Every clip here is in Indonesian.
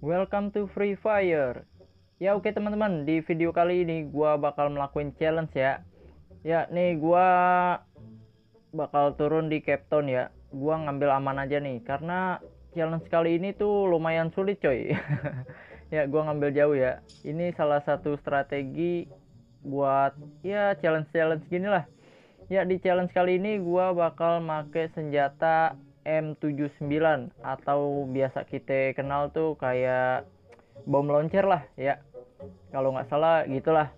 Welcome to Free Fire. Ya oke teman-teman, di video kali ini gua bakal melakukan challenge ya. Ya nih gua bakal turun di Cape Town ya. Gua ngambil aman aja nih karena challenge kali ini tuh lumayan sulit coy. Ya gua ngambil jauh ya. Ini salah satu strategi buat ya challenge gini lah. Ya di challenge kali ini gua bakal make senjata M79 atau biasa kita kenal tuh kayak bom launcher lah ya, kalau nggak salah gitulah.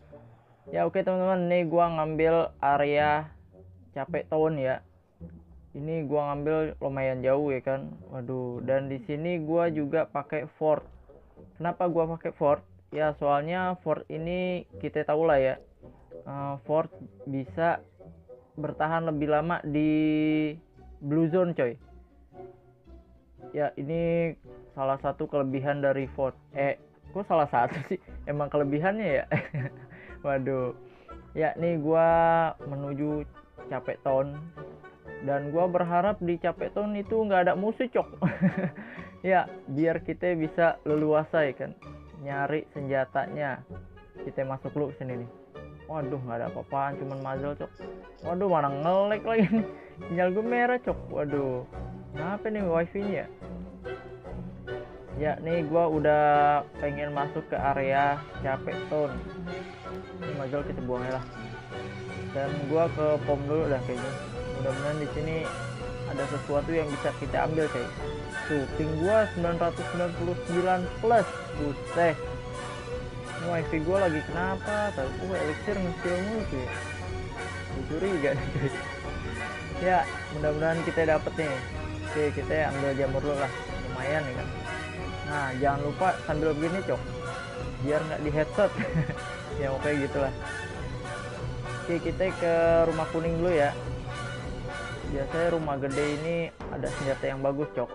Ya oke teman-teman, nih gua ngambil area Cape Town ya. Ini gua ngambil lumayan jauh ya kan. Waduh, dan di sini gua juga pakai fort. Kenapa gua pakai fort? Ya soalnya fort ini kita tahu lah ya, fort bisa bertahan lebih lama di blue zone coy. Ya ini salah satu kelebihan dari fort. Kok salah satu sih, emang kelebihannya ya. Waduh. Ya nih gua menuju Cape Town dan gua berharap di Cape Town itu nggak ada musuh cok. Ya biar kita bisa leluasa ya kan nyari senjatanya. Kita masuk dulu sini nih. Waduh, nggak ada apa-apaan, cuman muzzle cok. Waduh, mana nge-lag lagi nih, sinyal gue merah cok. Waduh, kenapa nih wifi nya? Ya nih gua udah pengen masuk ke area Cape Town. Ini muzzle kita buang lah. Dan gua ke pom dulu dah kayaknya. Mudah-mudahan di sini ada sesuatu yang bisa kita ambil coy. Tuh, ping gua 999 plus. Buset. Wifi gue lagi kenapa? Tahu elixir nge-steal mulu tuh ya. Curiga nih. Ya, mudah-mudahan kita dapet nih. Oke, kita ambil jamur dulu lah. Lumayan ya kan. Nah, jangan lupa sambil begini cok, biar nggak di headshot. Ya oke gitulah. Oke, kita ke rumah kuning dulu ya. Biasanya rumah gede ini ada senjata yang bagus cok,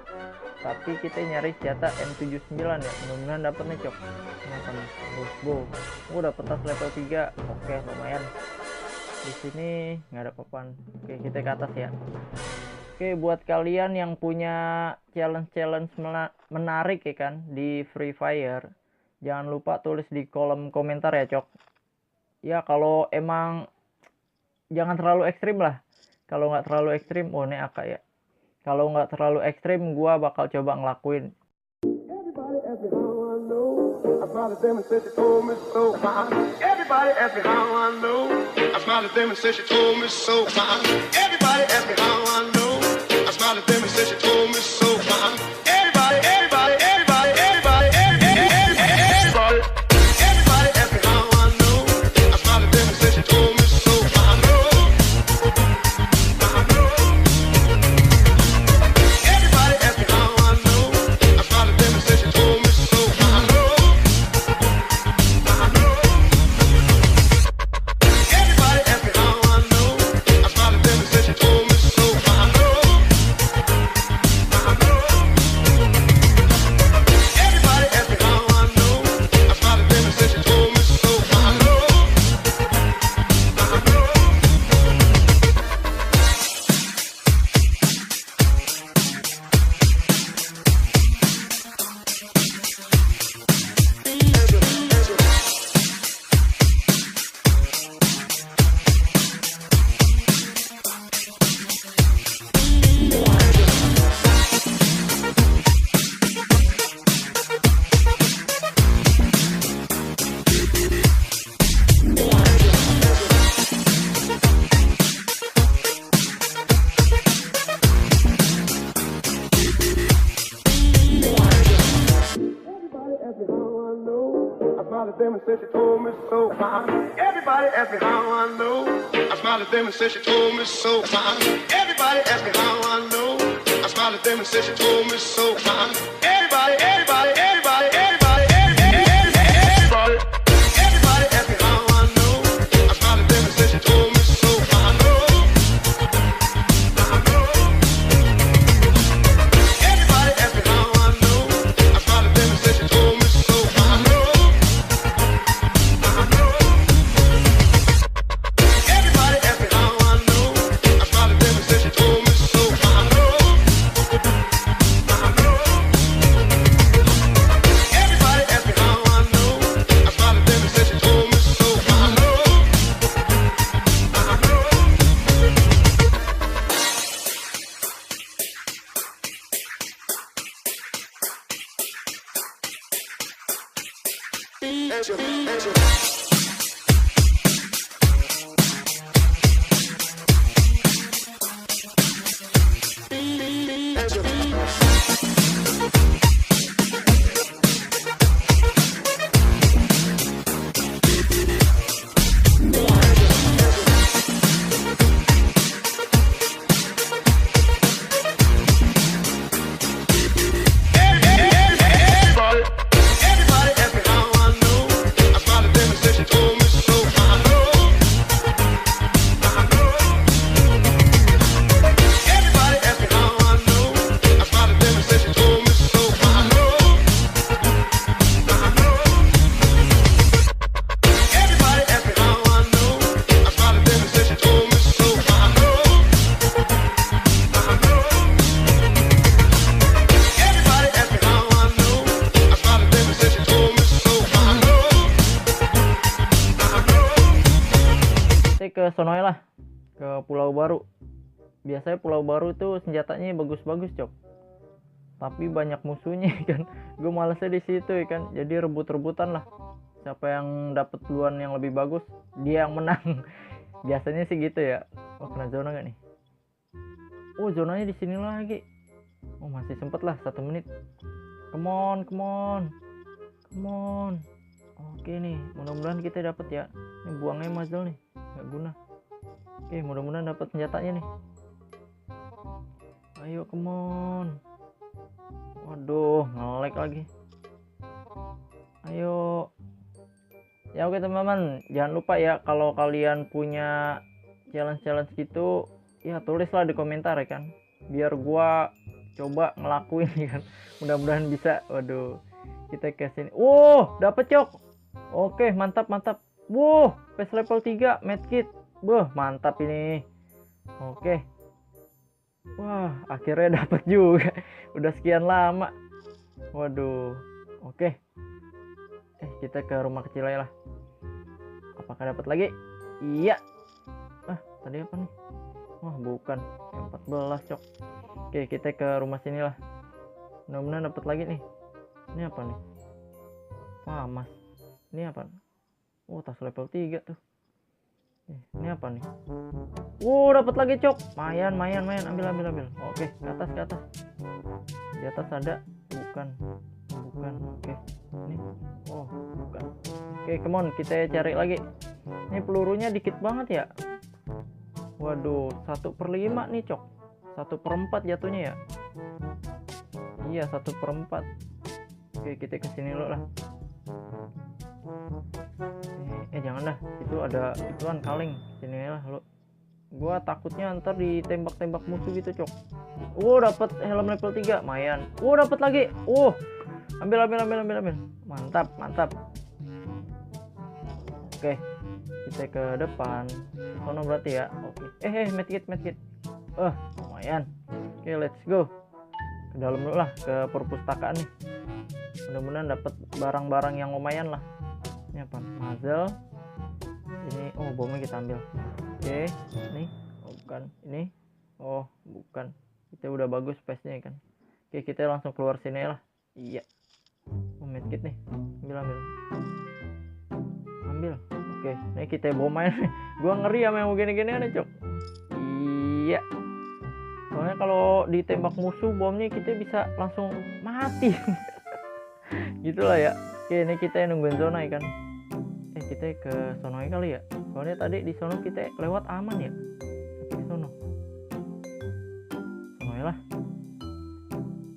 tapi kita nyari senjata M79 ya. Mudah-mudahan dapet nih cok. Go. Udah petas level 3. Oke, lumayan. Di sini nggak ada papan. Oke, kita ke atas ya. Oke, buat kalian yang punya challenge menarik ya kan di Free Fire, jangan lupa tulis di kolom komentar ya cok. Ya kalau emang jangan terlalu ekstrim lah. Kalau nggak terlalu ekstrim, oh ini AK ya. Kalau nggak terlalu ekstrim, gua bakal coba ngelakuin. Smile at them and said she told me so fine. Everybody asked me how I know. I smiled at them and said she told me so fine. Everybody asked me how I know. I smiled at them and said she told me so fine. Everybody asked me how I know. I smiled at them and said she told me so fine. Everybody asked me how I know. I smiled at them and said she told me so fine. Them and said she told me so fine. Everybody asked me how I know. I smiled at them and said she told me so fine. Everybody asked me how I know. I smiled at them and said she told me so fine. Everybody asked me how I know. I smiled at them and said she told me so fine. Everybody asked me how I know. I smiled at them and said she told me so fine. Everybody asked me how I know. I smiled at them and said she told me so fine. Ke sono lah, ke Pulau Baru. Biasanya Pulau Baru tuh senjatanya bagus-bagus cok, tapi banyak musuhnya kan. Gue malesnya di situ ya kan, jadi rebut-rebutan lah, siapa yang dapat duluan yang lebih bagus dia yang menang. Biasanya sih gitu ya. Oh, kena zona gak nih? Oh, zonanya di sini lagi. Oh, masih sempet lah 1 menit. Come on, come on, come on. Oke nih, mudah-mudahan kita dapat ya. Ini buangnya muzzle nih, nggak guna. Oke, mudah-mudahan dapat senjatanya nih. Ayo, come on. Waduh, nge-lag lagi. Ayo. Ya oke teman-teman, jangan lupa ya kalau kalian punya challenge-challenge gitu, ya tulislah di komentar ya kan. Biar gua coba ngelakuin ya kan. Mudah-mudahan bisa. Waduh. Kita ke sini. Dapet cok. Oke, mantap mantap. Patch level 3 medkit. Mantap ini. Oke. Wah, akhirnya dapat juga. Udah sekian lama. Waduh. Oke. Kita ke rumah kecil aja lah. Apakah dapat lagi? Iya. Tadi apa nih? Wah, bukan. Yang 14 cok. Oke, kita ke rumah sini lah. Mudah-mudahan dapat lagi nih. Ini apa nih? Mas. Ini apa? Tas level 3 tuh. Ini apa nih? Dapat lagi cok. Mayan. Ambil. Oke, ke atas. Di atas ada. Bukan. Oke. Ini. Bukan. Oke, come on, kita cari lagi. Ini pelurunya dikit banget ya. Waduh, 1/5 nih cok. 1/4 jatuhnya ya. Iya, 1/4. Oke, kita kesini dulu lah. Jangan dah, itu ada ituan kaleng. Sini lah lo. Gua takutnya ntar ditembak-tembak musuh gitu cok. Dapat helm level 3, mayan. Dapat lagi. Ambil. Mantap. Oke, kita ke depan. Sono berarti ya. Oke. Medkit. Lumayan. Oke, let's go. Ke dalam dulu lah, ke perpustakaan nih. Mudah-mudahan dapat barang-barang yang lumayan lah. Ini apa? Muzzle. Ini bomnya kita ambil. Oke, ini bukan. Ini bukan. Kita udah bagus space-nya kan. Oke, kita langsung keluar sini lah. Iya. Medkit nih. Ambil. Oke, ini kita bom main. Gua ngeri sama yang begini-gini nih, cok. Iya. Soalnya kalau ditembak musuh bomnya kita bisa langsung mati. Gitulah ya. Oke, ini kita nungguin zona ya kan. Kita ke sono kali ya. Soalnya tadi di sono kita lewat aman ya. Oke, sono lah.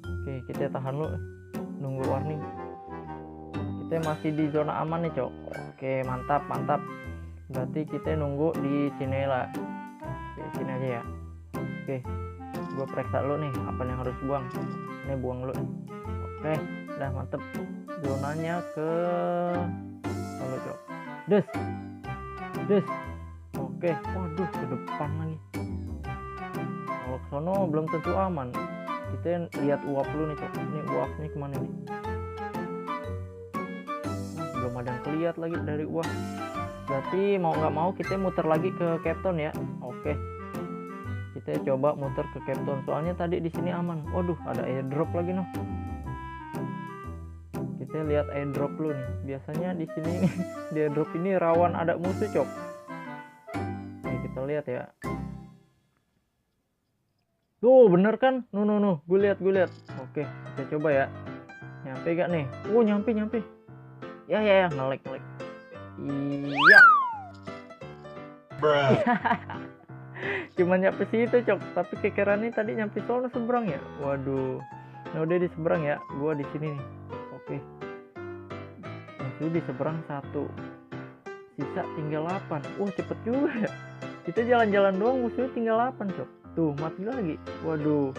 Oke, kita tahan dulu. Nunggu warning. Kita masih di zona aman nih, cok. Oke, mantap. Berarti kita nunggu di sini lah. Oke, sini aja ya. Oke, gua periksa dulu nih apa yang harus buang. Ini buang dulu. Oke, udah mantep. Zonanya ke sono, cok. Des. Oke, waduh, ke depan lagi. Kalau ke sono belum tentu aman. Kita lihat uap dulu nih, cok. Ini uapnya kemana nih? Belum ada yang kelihat lagi dari uap. Berarti mau nggak mau kita muter lagi ke Captain ya. Oke, kita coba muter ke Captain. Soalnya tadi di sini aman. Waduh, ada airdrop lagi noh. Kita lihat airdrop dulu nih. Biasanya di sini di airdrop ini rawan ada musuh, Cok. Nih, kita lihat ya. Tuh, bener kan? Nuh. Gue lihat. Oke, kita coba ya. Nyampe gak nih? Oh, nyampe. Ya, ngelag. Iya. Cuma nyampe situ, Cok. Tapi kekerannya tadi nyampe sono seberang ya. Waduh. Nah, udah di seberang ya. Gua di sini nih. Oke. Musuh di seberang 1. Sisa tinggal 8. Wah, cepet juga ya. Kita jalan-jalan doang, musuhnya tinggal 8, Cok. Tuh, mati lagi. Waduh.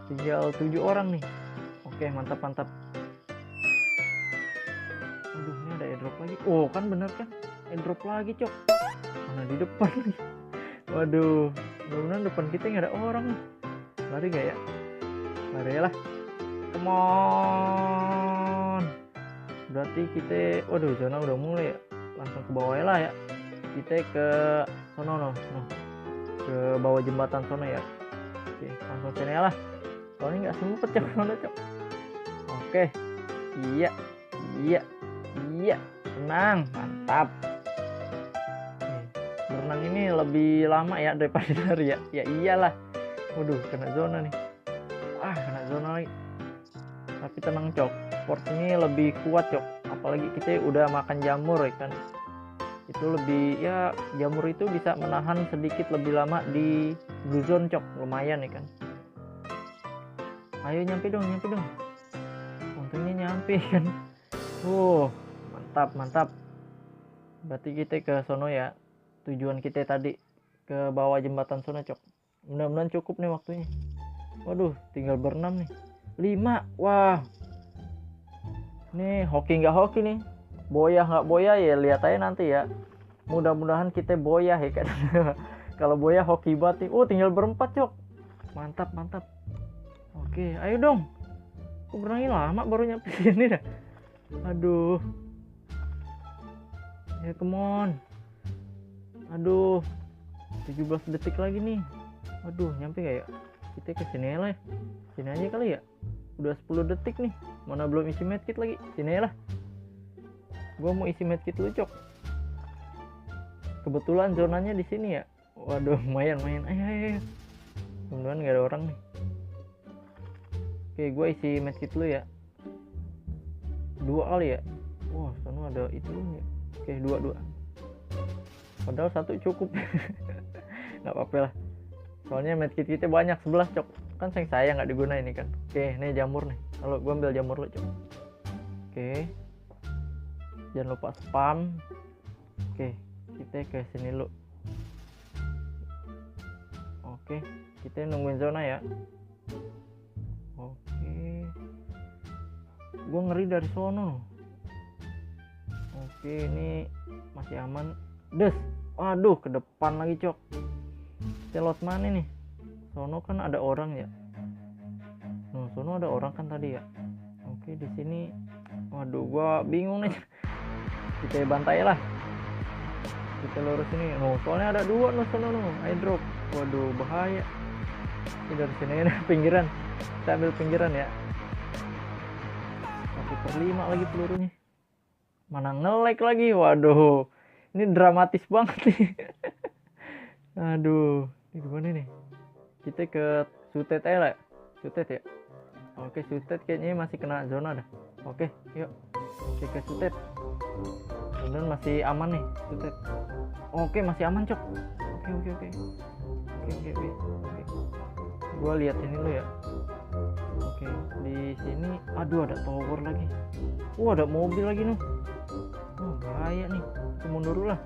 Tinggal 7 orang nih. Oke, mantap. Aduh, ini ada airdrop lagi. Oh, kan bener kan? Airdrop lagi, Cok. Mana di depan nih. Waduh, mudah-mudahan depan kita nggak ada orang nih. Lari gak ya? Lari lah. Come on. Berarti kita, waduh, zona udah mulai ya. Langsung ke bawah lah ya. Kita ke sono no. Ke bawah jembatan sono ya. Oke, langsung sini lah. Soalnya nggak sempet, Cok. Cok. Oke. Iya. Tenang, mantap. Berenang ini lebih lama ya daripada lari ya. Ya iyalah. Waduh, kena zona nih. Kena zona lagi. Tapi tenang, Cok. Sport ini lebih kuat, Cok. Apalagi kita udah makan jamur ya kan. Itu lebih, ya jamur itu bisa menahan sedikit lebih lama di blue zone, Cok. Lumayan ya kan. Ayo nyampe dong. Untungnya nyampe kan. Mantap. Berarti kita ke sono ya. Tujuan kita tadi ke bawah jembatan sono, Cok. Mudah-mudahan cukup nih waktunya. Waduh, tinggal berenam nih. 5. Wah. Nih, hoki nggak hoki nih. Boyah nggak boyah ya lihat aja nanti ya. Mudah-mudahan kita boyah ya kan. Kalau boyah hoki banget nih. Tinggal berempat, Cok. Mantap. Oke, ayo dong. Kok berenangnya lama baru nyampe sini dah. Aduh. Ya, come on. Aduh, 17 detik lagi nih. Aduh, nyampe gak ya? Kita ke sini lah ya. Sini aja kali ya. Udah 10 detik nih. Mana belum isi medkit lagi. Sini lah. Gua mau isi medkit dulu, Cok. Kebetulan zonanya di sini ya. Waduh, lumayan. Ayo. Mudah-mudahan gak ada orang nih. Oke, gua isi medkit dulu ya. 2 kali ya. Wah, sana ada itu ya. Oke, 2. Padahal 1 cukup. Nggak apa-apa lah. Soalnya medkit kita banyak 11, Cok. Kan sayang nggak digunain ini kan. Oke, ini jamur nih. Kalau gua ambil jamur lo, Cok. Oke. Jangan lupa spam. Oke, kita ke sini lo. Oke, kita nungguin zona ya. Oke. Gua ngeri dari sono. Oke, ini masih aman. Des. Waduh, ke depan lagi, Cok. Kita lot mana nih? Sono kan ada orang ya. Sono ada orang kan tadi ya. Oke, di sini. Waduh, gua bingung nih. Kita bantai lah. Kita lurus ini. Soalnya ada 2 sono airdrop. Waduh, bahaya. Ini dari sini nih, pinggiran. Kita ambil pinggiran ya. 1/5 lagi pelurunya. Mana nge-lag lagi. Waduh. Ini dramatis banget nih. Aduh, ini gimana nih? Kita ke Sutet aja lah. Sutet ya. Oke, Sutet kayaknya masih kena zona dah. Oke, yuk. Kita ke Sutet. Kemudian masih aman nih, Sutet. Oke, masih aman, Cok. Oke. Gua lihat ini dulu ya. Oke, di sini aduh ada tower lagi. Ada mobil lagi nih. Bahaya nih. Mundur dulu lah.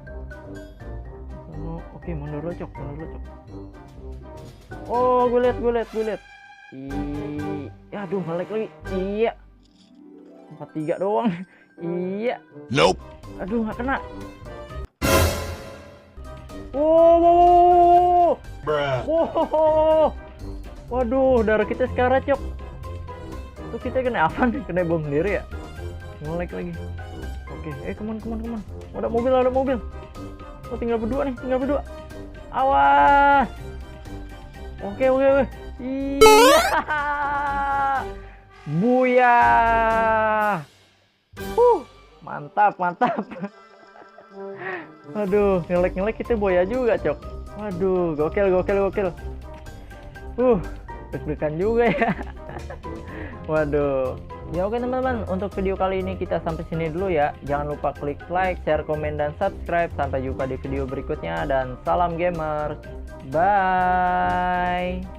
Oke, mundur dulu, Cok. Gue lihat. Ya, aduh, nge-lag lagi. Iya. 43 doang. Iya. Nope. Aduh, nggak kena. Wow. Waduh, darah kita sekarat, Cok. Itu kita kena apa nih? Kena bom sendiri ya? Nge-lag lagi. Oke, come on. Ada mobil. Tinggal berdua nih, Awas. Oke. Iya. Buyah. Mantap, mantap. Aduh, ngelek itu boya juga, Cok. Waduh, gokil. Deg-degan juga ya. Waduh. Ya oke teman-teman, untuk video kali ini kita sampai sini dulu ya. Jangan lupa klik like, share, komen, dan subscribe. Sampai jumpa di video berikutnya dan salam gamer. Bye.